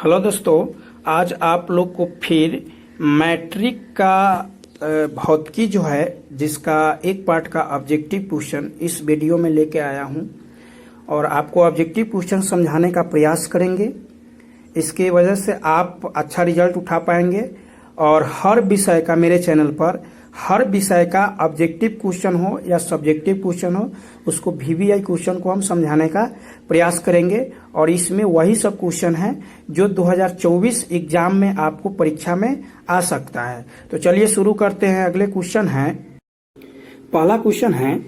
Hello दोस्तों, आज आप लोग को फिर मैट्रिक का भौतिकी जो है जिसका एक पार्ट का ऑब्जेक्टिव क्वेश्चन इस वीडियो में लेके आया हूं और आपको ऑब्जेक्टिव क्वेश्चन समझाने का प्रयास करेंगे। इसके वजह से आप अच्छा रिजल्ट उठा पाएंगे और हर विषय का मेरे चैनल पर हर विषय का ऑब्जेक्टिव क्वेश्चन हो या सब्जेक्टिव क्वेश्चन हो उसको वीवीआई क्वेश्चन को हम समझाने का प्रयास करेंगे और इसमें वही सब क्वेश्चन है जो 2024 एग्जाम में आपको परीक्षा में आ सकता है। तो चलिए शुरू करते हैं। अगले क्वेश्चन है, पहला क्वेश्चन है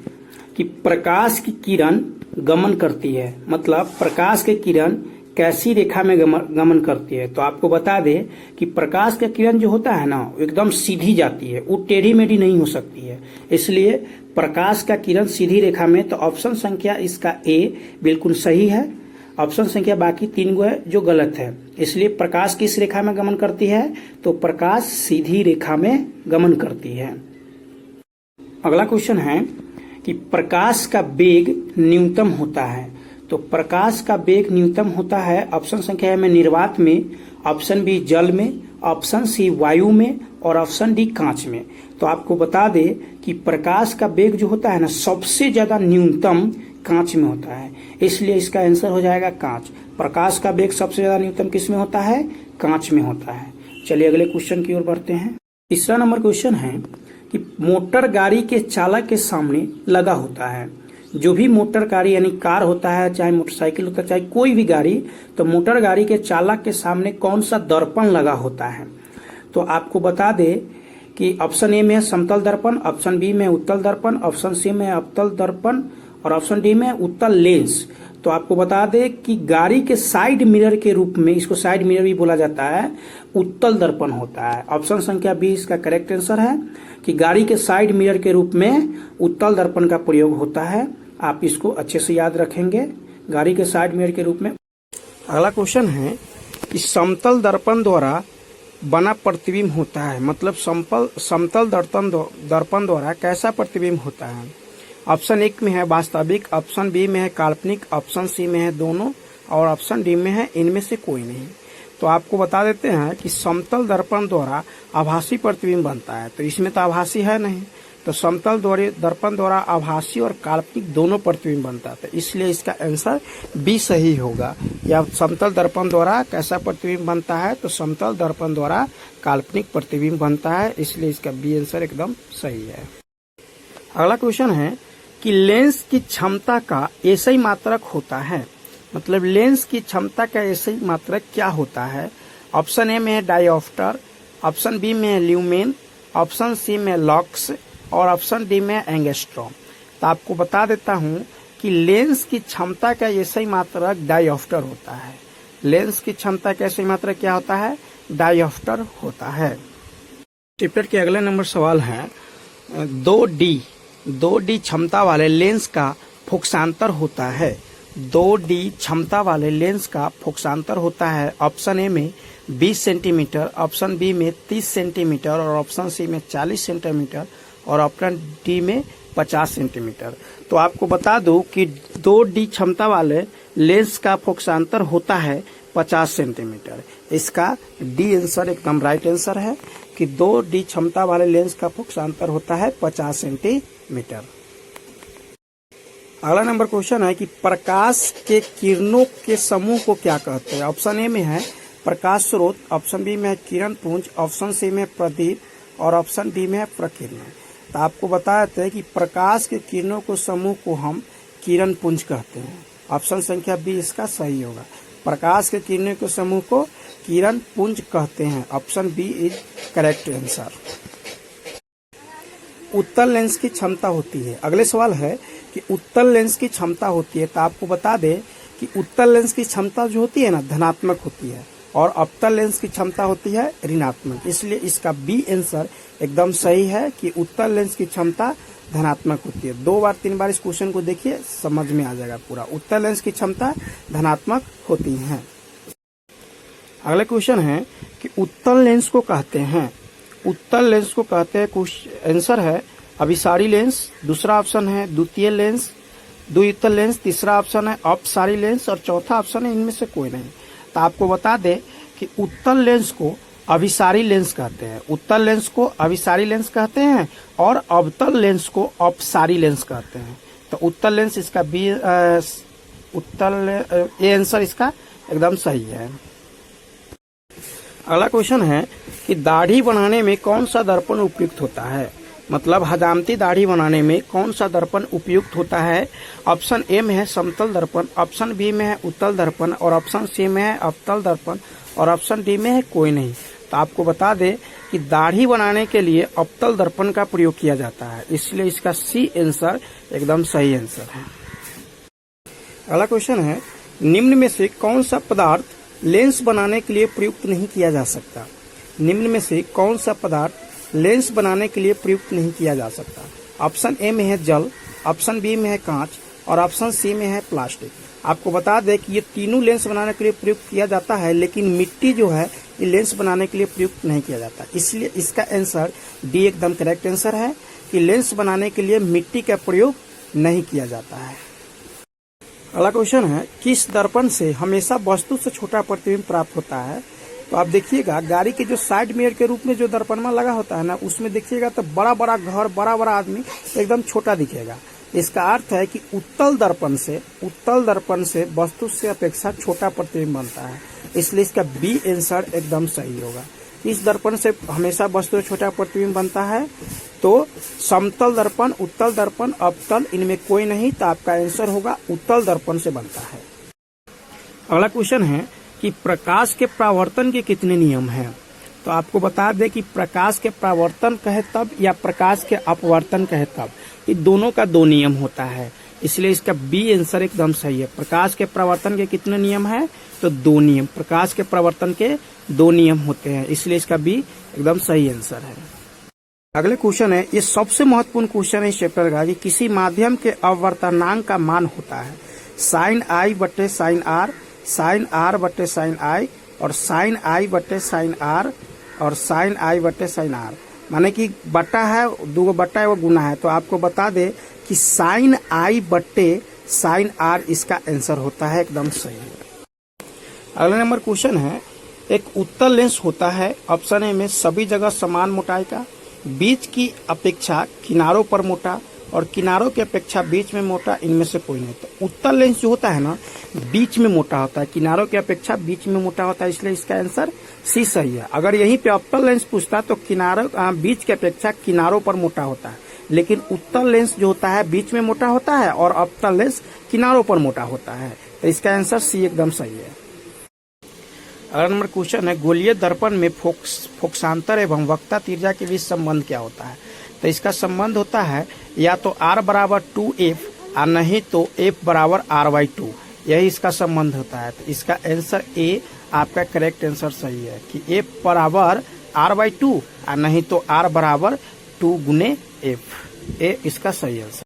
कि प्रकाश की किरण गमन करती है, मतलब प्रकाश की किरण कैसी रेखा में गमन करती है। तो आपको बता दें कि प्रकाश का किरण जो होता है ना एकदम सीधी जाती है, वो टेढ़ी मेढ़ी नहीं हो सकती है। इसलिए प्रकाश का किरण सीधी रेखा में, तो ऑप्शन संख्या इसका ए बिल्कुल सही है। ऑप्शन संख्या बाकी 3 गो है जो गलत है। इसलिए प्रकाश किस रेखा में गमन करती है, तो प्रकाश सीधी रेखा में गमन करती है। अगला क्वेश्चन है कि प्रकाश का वेग न्यूनतम होता है। तो प्रकाश का वेग न्यूनतम होता है ऑप्शन संख्या में निर्वात में, ऑप्शन बी जल में, ऑप्शन सी वायु में और ऑप्शन डी कांच में। तो आपको बता दे कि प्रकाश का वेग जो होता है ना सबसे ज्यादा न्यूनतम कांच में होता है, इसलिए इसका आंसर हो जाएगा कांच। प्रकाश का वेग सबसे ज्यादा न्यूनतम किस में होता है, कांच में होता है। चलिए अगले क्वेश्चन की ओर बढ़ते हैं। तीसरा नंबर क्वेश्चन है कि मोटर गाड़ी के चालक के सामने लगा होता है। जो भी मोटर गाड़ी यानी कार होता है, चाहे मोटरसाइकिल होता है, चाहे कोई भी गाड़ी, तो मोटर गाड़ी के चालक के सामने कौन सा दर्पण लगा होता है। तो आपको बता दे कि ऑप्शन ए में है समतल दर्पण, ऑप्शन बी में उत्तल दर्पण, ऑप्शन सी में अवतल दर्पण और ऑप्शन डी में उत्तल लेंस। तो आपको बता दे कि गाड़ी के साइड मिरर के रूप में, इसको साइड मिरर भी बोला जाता है, उत्तल दर्पण होता है। ऑप्शन संख्या बी इसका करेक्ट आंसर है कि गाड़ी के साइड मिरर के रूप में उत्तल दर्पण का प्रयोग होता है। आप इसको अच्छे से याद रखेंगे, गाड़ी के साइड मिरर के रूप में। अगला क्वेश्चन है कि समतल दर्पण द्वारा बना प्रतिबिंब होता है, मतलब समतल दर्पण द्वारा कैसा प्रतिबिंब होता है। ऑप्शन 1 में है वास्तविक, ऑप्शन बी में है काल्पनिक, ऑप्शन सी में है दोनों और ऑप्शन डी में है इनमें से कोई नहीं। तो आपको बता देते हैं कि समतल दर्पण द्वारा आभासी प्रतिबिंब बनता है, तो इसमें तो आभासी है नहीं, तो समतल दर्पण द्वारा आभासी और काल्पनिक दोनों प्रतिबिंब बनता है, इसलिए इसका आंसर बी सही होगा। या समतल दर्पण द्वारा कैसा प्रतिबिंब बनता है, तो समतल दर्पण द्वारा काल्पनिक प्रतिबिंब बनता है, इसलिए इसका बी आंसर एकदम सही है। अगला क्वेश्चन है कि लेंस की क्षमता का एसआई मात्रक होता है, मतलब लेंस की क्षमता का एसआई मात्रक क्या होता है। ऑप्शन ए में है डायोप्टर, ऑप्शन बी में है ल्यूमेन, ऑप्शन सी में लक्स और ऑप्शन डी में एंगस्ट्रॉम। तो आपको बता देता हूं कि लेंस की क्षमता का एसआई मात्रक डायोप्टर होता है। लेंस की क्षमता का एसआई मात्रक क्या होता है, डायोप्टर होता है। टिप्लेट के अगले नंबर सवाल है 2D क्षमता वाले लेंस का फोकसांतर होता है। 2D क्षमता वाले लेंस का फोकसांतर होता है ऑप्शन ए में 20 सेंटीमीटर, ऑप्शन बी में 30 सेंटीमीटर और ऑप्शन सी में 40 सेंटीमीटर और ऑप्शन डी में 50 सेंटीमीटर। तो आपको बता दूं कि 2D क्षमता वाले लेंस का फोकसांतर होता है 50 सेंटीमीटर। इसका डी आंसर एकदम राइट आंसर है कि 2D क्षमता वाले लेंस का फोकसांतर होता है 50 सेंटीमीटर। अगला नंबर क्वेश्चन है कि प्रकाश के किरणों के समूह को क्या कहते हैं। ऑप्शन ए में है प्रकाश स्रोत, ऑप्शन बी में है किरण पुंज, ऑप्शन सी में प्रदीप और ऑप्शन डी में है प्रकिरण। तो आपको बताते हैं कि प्रकाश के किरणों को समूह को हम किरण पुंज कहते हैं। ऑप्शन संख्या बी इसका सही होगा। प्रकाश के किरणों के समूह को किरण पुंज कहते हैं। Option B is correct answer. उत्तल लेंस की क्षमता होती है। अगले सवाल है कि उत्तल लेंस की क्षमता होती है। तो आपको बता दें कि उत्तल लेंस की क्षमता जो होती है ना धनात्मक होती है और अवतल लेंस की क्षमता होती है ऋणात्मक, इसलिए इसका बी आंसर एकदम सही है कि उत्तल लेंस की क्षमता धनात्मक होती है। 2 बार 3 बार इस क्वेश्चन को देखिए, समझ में आ जाएगा पूरा। उत्तल लेंस की क्षमता धनात्मक होती है। अगला क्वेश्चन है कि उत्तल लेंस को कहते हैं, उत्तल लेंस को कहते हैं, आंसर है अभिसारी लेंस, दूसरा ऑप्शन है द्वितीय लेंस, द्वितल लेंस, तीसरा ऑप्शन है अपसारी लेंस और चौथा ऑप्शन है इनमें से कोई नहीं। तो आपको बता दें कि उत्तल लेंस को अभिसारी लेंस कहते हैं, उत्तल लेंस को अभिसारी लेंस कहते हैं और अवतल लेंस को अपसारी लेंस कहते हैं। तो उत्तल लेंस इसका बी ये आंसर इसका एकदम सही है। अगला क्वेश्चन है कि दाढ़ी बनाने में कौन सा दर्पण उपयुक्त होता है, मतलब हजामती दाढ़ी बनाने में कौन सा दर्पण उपयुक्त होता है। ऑप्शन ए में है समतल दर्पण, ऑप्शन बी में है उत्तल दर्पण और ऑप्शन सी में है अवतल दर्पण और ऑप्शन डी में है कोई नहीं। तो आपको बता दे कि दाढ़ी बनाने के लिए अवतल दर्पण का प्रयोग किया जाता है, इसलिए इसका सी आंसर एकदम सही आंसर है। अगला क्वेश्चन है निम्न में से कौन सा पदार्थ लेंस बनाने के लिए प्रयुक्त नहीं किया जा सकता। निम्न में से कौन सा पदार्थ लेंस बनाने के लिए प्रयुक्त नहीं किया जा सकता। ऑप्शन ए में है जल, ऑप्शन बी में है कांच और ऑप्शन सी में है प्लास्टिक। आपको बता दें कि ये तीनों लेंस बनाने के लिए प्रयुक्त किया जाता है, लेकिन मिट्टी जो है ये लेंस बनाने के लिए प्रयुक्त नहीं किया जाता, इसलिए इसका आंसर डी एकदम करेक्ट आंसर है कि लेंस बनाने के लिए मिट्टी का प्रयोग नहीं किया जाता है। अगला क्वेश्चन है किस दर्पण से हमेशा वस्तु से छोटा प्रतिबिंब प्राप्त होता है। तो आप देखिएगा गाड़ी के जो साइड मिरर के रूप में जो दर्पण लगा होता है ना, उसमें देखिएगा तो बड़ा बड़ा घर, बड़ा बड़ा आदमी एकदम छोटा दिखेगा। इसका अर्थ है कि उत्तल दर्पण से वस्तु से अपेक्षा छोटा प्रतिबिंब बनता है, इसलिए इसका बी आंसर एकदम सही होगा। इस दर्पण से हमेशा वस्तु से छोटा प्रतिबिंब बनता है, तो समतल दर्पण, उत्तल दर्पण, अवतल, इनमें कोई नहीं, तो आपका आंसर होगा उत्तल दर्पण से बनता है। अगला क्वेश्चन है कि प्रकाश के परावर्तन के कितने नियम हैं। तो आपको बता दें कि प्रकाश के परावर्तन कहे तब या प्रकाश के अपवर्तन कहे तब, ये दोनों का 2 नियम होता है, इसलिए इसका बी आंसर एकदम सही है। प्रकाश के परावर्तन के कितने नियम हैं, तो 2 नियम। प्रकाश के परावर्तन के 2 नियम होते हैं, इसलिए इसका बी एकदम सही आंसर है। अगले क्वेश्चन है, ये सबसे महत्वपूर्ण क्वेश्चन है इस चैप्टर का, कि किसी माध्यम के अपवर्तनांक का मान होता है साइन आई बटे साइन आर, साइन आर बटे साइन आई और साइन आई बटे साइन आर और साइन आई बटे साइन आर, माने कि बटा है, 2 बटा है वो गुना है। तो आपको बता दे कि साइन आई बटे साइन आर इसका आंसर होता है, एकदम सही है। अगला नंबर क्वेश्चन है, एक उत्तल लेंस होता है ऑप्शन ए में सभी जगह समान मोटाई का, बीच की अपेक्षा किनारों पर मोटा और किनारों की अपेक्षा बीच में मोटा, इनमें से कोई नहीं। तो उत्तल लेंस जो होता है ना बीच में मोटा होता है, किनारों की अपेक्षा बीच में मोटा होता है, इसलिए इसका आंसर सी सही है। अगर यहीं पे अवतल लेंस पूछता तो किनारों बीच की अपेक्षा किनारों पर मोटा होता है, लेकिन उत्तल लेंस जो होता है बीच में मोटा होता है और अवतल लेंस किनारों पर मोटा होता है, तो इसका आंसर सी एकदम सही है। अगला नंबर क्वेश्चन है, गोलीय दर्पण में फोकसांतर एवं वक्रता त्रिज्या के बीच संबंध क्या होता है। तो इसका संबंध होता है या तो r बराबर 2f और नहीं तो f बराबर r/2, यही इसका संबंध होता है। तो इसका आंसर ए आपका करेक्ट आंसर सही है कि f बराबर r/2 और नहीं तो r बराबर 2 गुने f, ए इसका सही आंसर।